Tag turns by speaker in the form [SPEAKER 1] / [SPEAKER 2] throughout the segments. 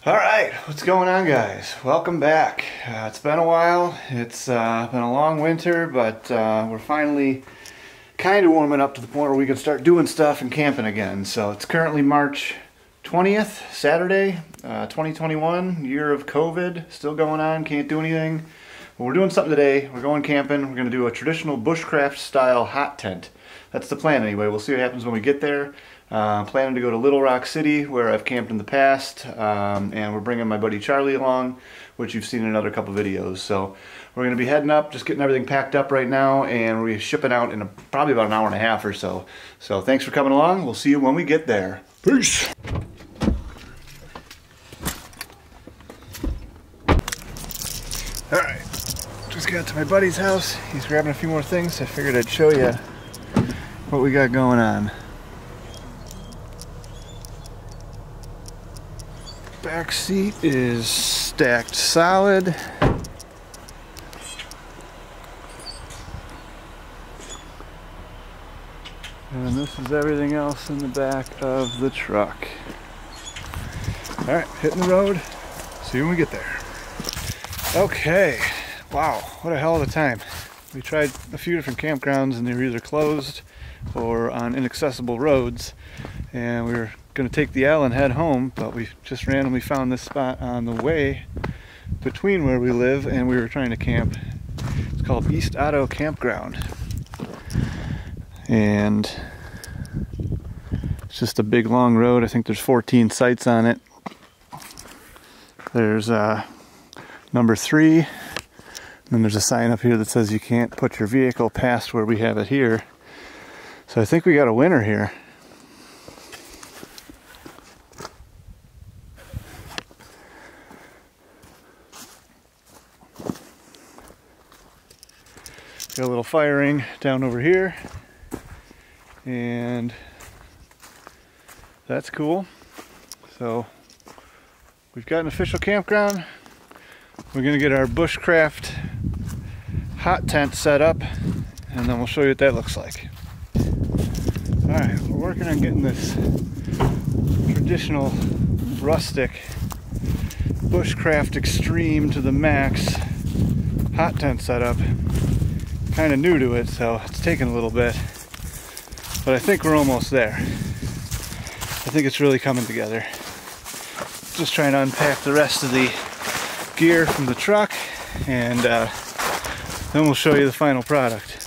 [SPEAKER 1] All right, what's going on, guys? Welcome back. It's been a while. It's been a long winter, but we're finally kind of warming up to the point where we can start doing stuff and camping again. So it's currently March 20th, Saturday, 2021, year of COVID, still going on, can't do anything. But we're doing something today. We're going camping. We're going to do a traditional bushcraft style hot tent. That's the plan anyway. We'll see what happens when we get there. Planning to go to Little Rock City, where I've camped in the past, and we're bringing my buddy Charlie along, which you've seen in another couple videos. So we're going to be heading up, just getting everything packed up right now, and we'll be shipping out in probably about an hour and a half or so. So thanks for coming along. We'll see you when we get there. Peace! Alright, just got to my buddy's house. He's grabbing a few more things. I figured I'd show you what we got going on. Back seat is stacked solid. And this is everything else in the back of the truck. Alright, hitting the road. See you when we get there. Okay, wow, what a hell of a time. We tried a few different campgrounds and they were either closed or on inaccessible roads. And we were going to take the L and head home, but we just randomly found this spot on the way between where we live and we were trying to camp. It's called East Otto Campground, and it's just a big long road. I think there's 14 sites on it. There's number 3, and then there's a sign up here that says you can't put your vehicle past where we have it here. So I think we got a winner here. Got a little firing down over here, and that's cool. So we've got an official campground. We're gonna get our bushcraft hot tent set up, and then we'll show you what that looks like. All right, we're working on getting this traditional rustic bushcraft extreme to the max hot tent setup. Kind of new to it, so it's taken a little bit, but I think we're almost there. I think it's really coming together. Just trying to unpack the rest of the gear from the truck, and then we'll show you the final product.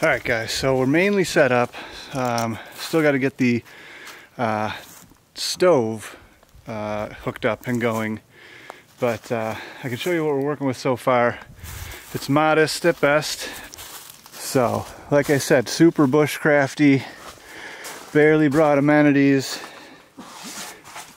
[SPEAKER 1] Alright guys, so we're mainly set up. Still got to get the stove hooked up and going, but I can show you what we're working with so far. It's modest at best. So, like I said, super bushcrafty, barely brought amenities,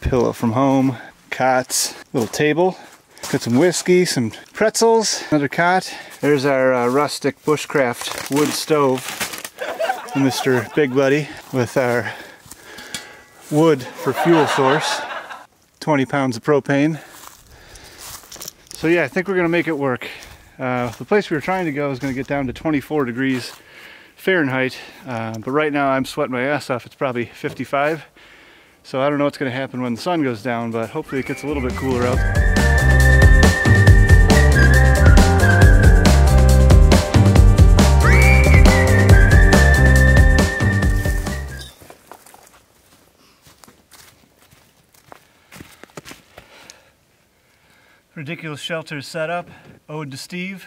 [SPEAKER 1] pillow from home, cots, little table. Got some whiskey, some pretzels, another cot. There's our rustic bushcraft wood stove, Mr. Big Buddy, with our wood for fuel source, 20 pounds of propane. So yeah, I think we're gonna make it work. The place we were trying to go is gonna get down to 24 degrees Fahrenheit, but right now I'm sweating my ass off. It's probably 55. So I don't know what's gonna happen when the sun goes down, but hopefully it gets a little bit cooler out. Ridiculous shelter setup. Ode to Steve.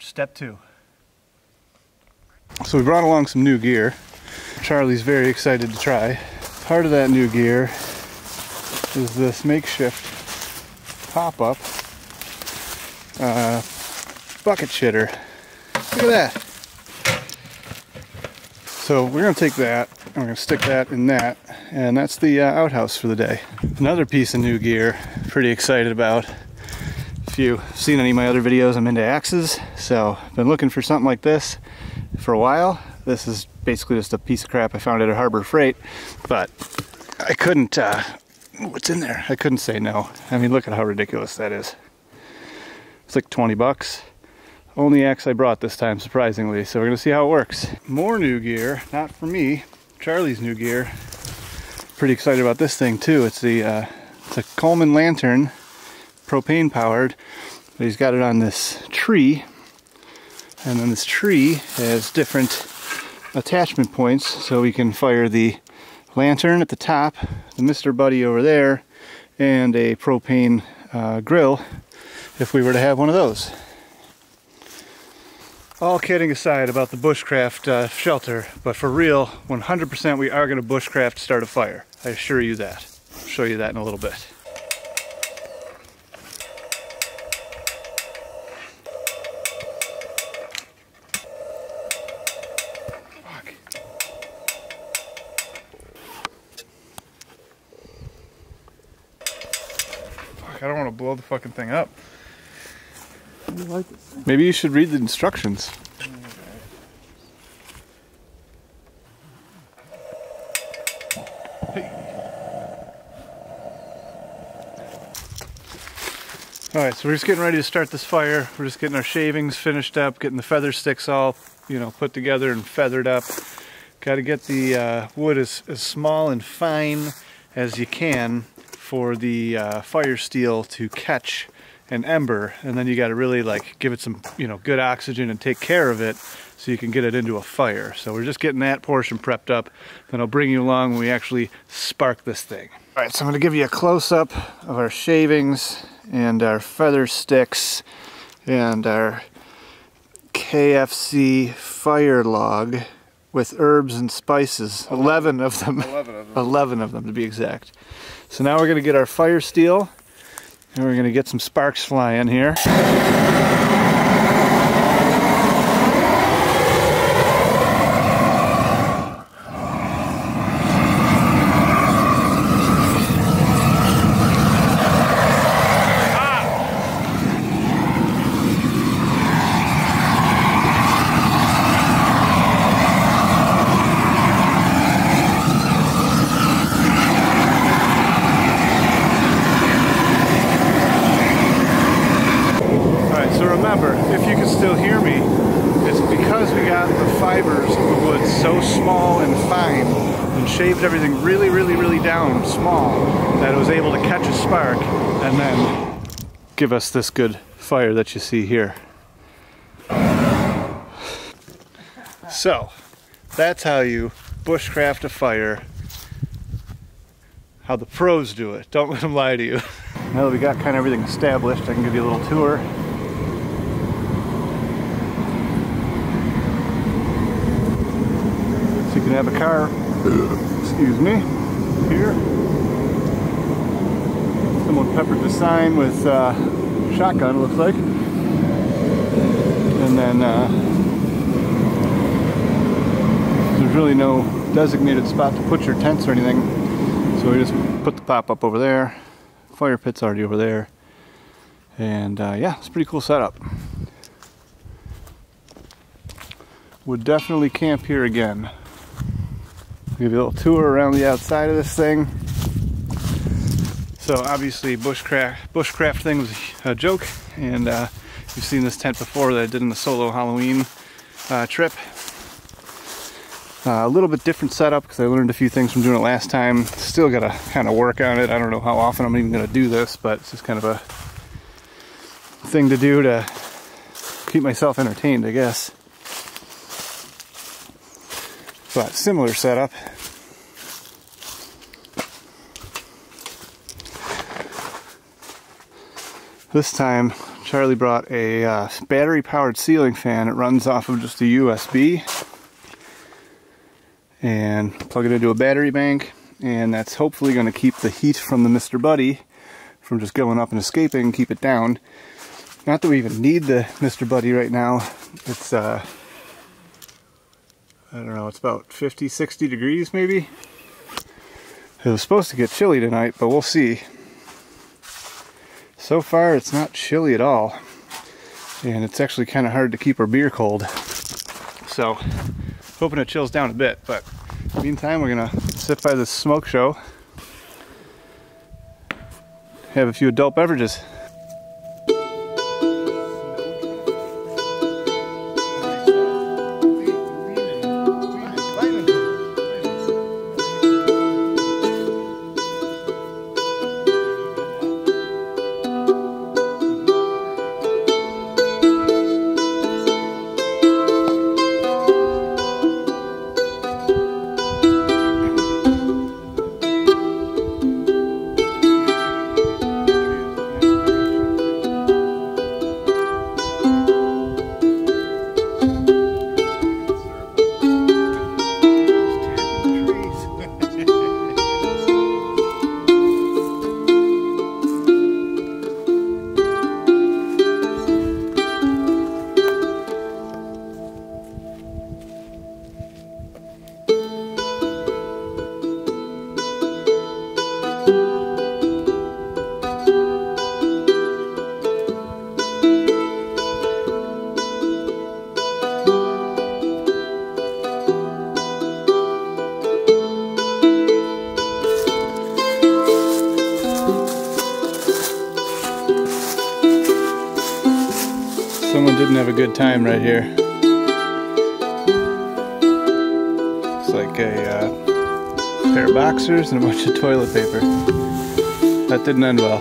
[SPEAKER 1] Step 2. So we brought along some new gear. Charlie's very excited to try. Part of that new gear is this makeshift pop-up bucket shitter. Look at that. So we're going to take that and we're going to stick that in that, and that's the outhouse for the day. Another piece of new gear, pretty excited about. If you've seen any of my other videos, I'm into axes, so I've been looking for something like this for a while. This is basically just a piece of crap I found at Harbor Freight, but I couldn't, what's in there? I couldn't say no. I mean, look at how ridiculous that is. It's like 20 bucks. Only axe I brought this time, surprisingly, so we're gonna see how it works. More new gear, not for me, Charlie's new gear. Pretty excited about this thing too. It's a Coleman lantern, propane powered, but he's got it on this tree, and then this tree has different attachment points, so we can fire the lantern at the top, the Mr. Buddy over there, and a propane grill if we were to have one of those. All kidding aside about the bushcraft shelter, but for real, 100% we are going to bushcraft start a fire. I assure you that. I'll show you that in a little bit. Fuck. Fuck, I don't want to blow the fucking thing up. Maybe you should read the instructions. Hey. Alright, so we're just getting ready to start this fire. We're just getting our shavings finished up, getting the feather sticks all, put together and feathered up. Got to get the wood as small and fine as you can for the fire steel to catch an ember, and then you got to really give it some good oxygen and take care of it so you can get it into a fire. So we're just getting that portion prepped up, then I'll bring you along when we actually spark this thing. Alright, so I'm going to give you a close-up of our shavings and our feather sticks and our KFC fire log with herbs and spices. 11 of them. 11 of them to be exact. So now we're going to get our fire steel, and we're going to get some sparks flying here. If you can still hear me, it's because we got the fibers of the wood so small and fine and shaved everything really, really, really down small that it was able to catch a spark and then give us this good fire that you see here. So, that's how you bushcraft a fire. How the pros do it. Don't let them lie to you. Now that we got kind of everything established, I can give you a little tour. So you can have a car, excuse me, here. Someone peppered the sign with shotgun, it looks like. And then there's really no designated spot to put your tents or anything. So we just put the pop-up over there. Fire pit's already over there. And yeah, it's a pretty cool setup. Would definitely camp here again. Give you a little tour around the outside of this thing. So obviously bushcraft thing was a joke, and you've seen this tent before that I did in the solo Halloween trip. A little bit different setup because I learned a few things from doing it last time. Still gotta kind of work on it. I don't know how often I'm even gonna do this, but it's just kind of a thing to do to keep myself entertained, I guess. But similar setup. This time Charlie brought a battery powered ceiling fan. It runs off of just a USB, and plug it into a battery bank, and that's hopefully going to keep the heat from the Mr. Buddy from just going up and escaping, keep it down. Not that we even need the Mr. Buddy right now. It's I don't know, it's about 50, 60 degrees maybe. It was supposed to get chilly tonight, but we'll see. So far it's not chilly at all, and it's actually kind of hard to keep our beer cold. So hoping it chills down a bit, but meantime we're gonna sit by this smoke show, have a few adult beverages. Someone didn't have a good time right here. It's like a pair of boxers and a bunch of toilet paper. That didn't end well.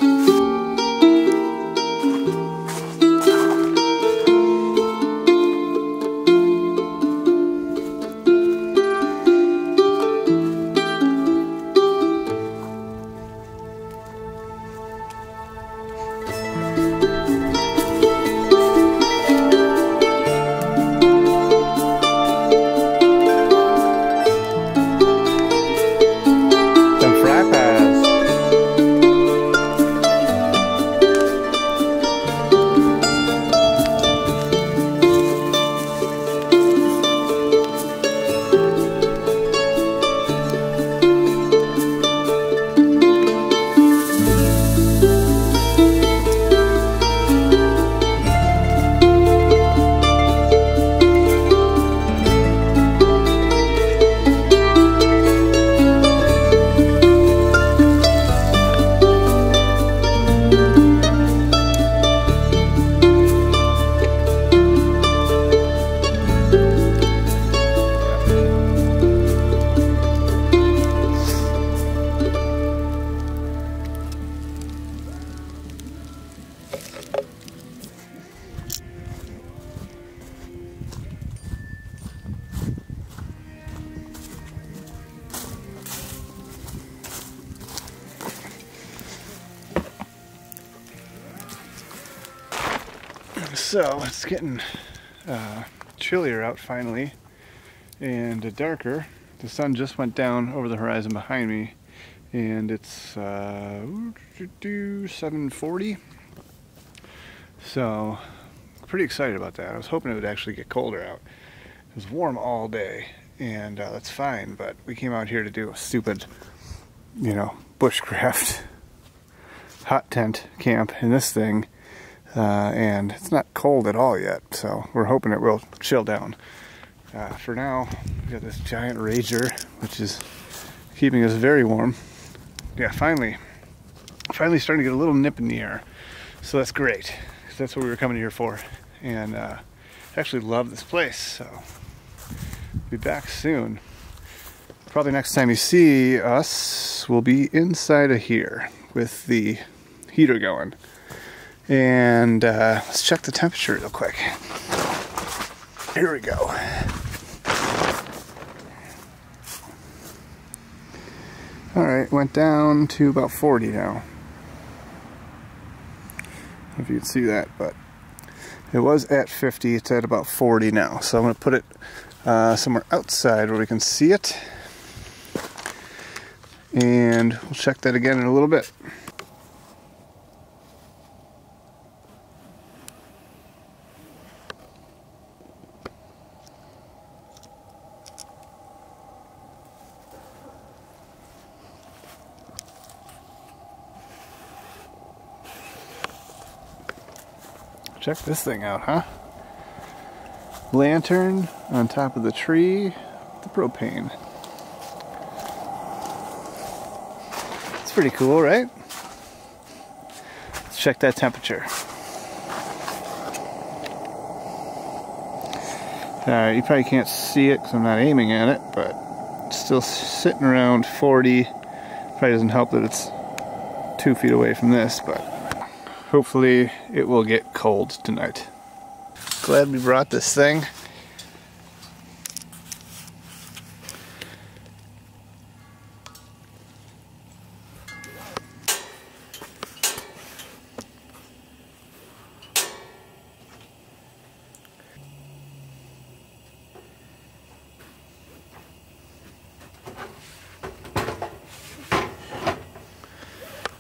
[SPEAKER 1] So it's getting chillier out finally, and darker. The sun just went down over the horizon behind me, and it's 7:40. So pretty excited about that. I was hoping it would actually get colder out. It was warm all day, and that's fine, but we came out here to do a stupid, bushcraft hot tent camp in this thing. And it's not cold at all yet, so we're hoping it will chill down. For now, we got this giant Rager, which is keeping us very warm. Yeah, finally starting to get a little nip in the air, so that's great. That's what we were coming here for, and I actually love this place. So be back soon. Probably next time you see us, we'll be inside of here with the heater going. And let's check the temperature real quick. Here we go. Alright, went down to about 40 now. if you can see that, but it was at 50. It's at about 40 now. So I'm going to put it somewhere outside where we can see it. And we'll check that again in a little bit. Check this thing out, huh? Lantern on top of the tree, the propane. It's pretty cool, right? Let's check that temperature. Alright, you probably can't see it because I'm not aiming at it, but it's still sitting around 40. Probably doesn't help that it's 2 feet away from this, but hopefully it will get cold tonight. Glad we brought this thing.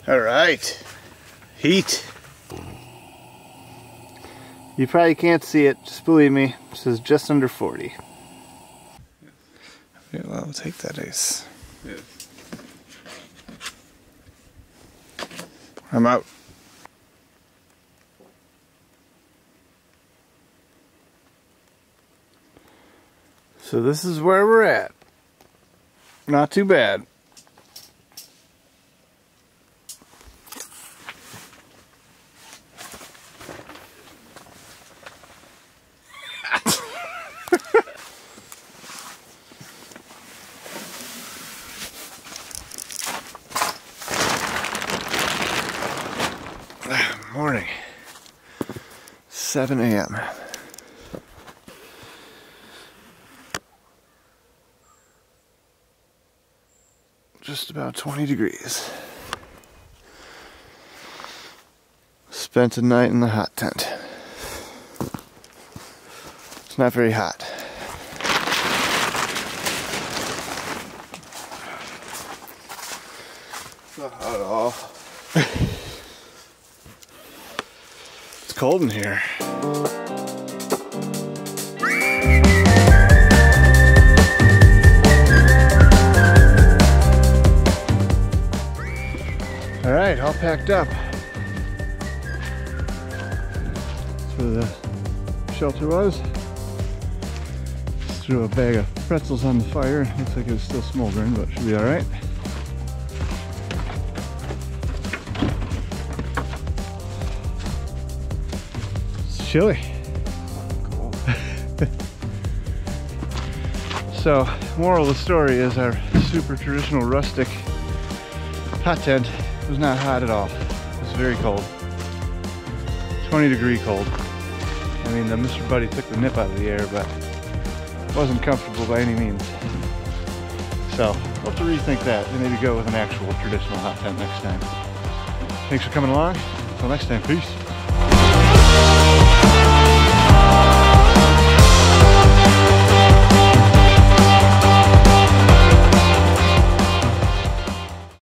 [SPEAKER 1] All right, heat. You probably can't see it, just believe me. It says just under 40. Yeah, well, I'll take that ace. Yeah. I'm out. So this is where we're at. Not too bad. Morning, 7 a.m. Just about 20 degrees. Spent a night in the hot tent. It's not very hot. It's not hot at all. It's cold in here. All right, all packed up. That's where the shelter was. Just threw a bag of pretzels on the fire. Looks like it's still smoldering, but it should be all right. Chilly. Cool. So, moral of the story is our super traditional rustic hot tent was not hot at all. It was very cold. 20-degree cold. I mean, the Mr. Buddy took the nip out of the air, but it wasn't comfortable by any means. So, we'll have to rethink that and maybe go with an actual traditional hot tent next time. Thanks for coming along. Until next time, peace.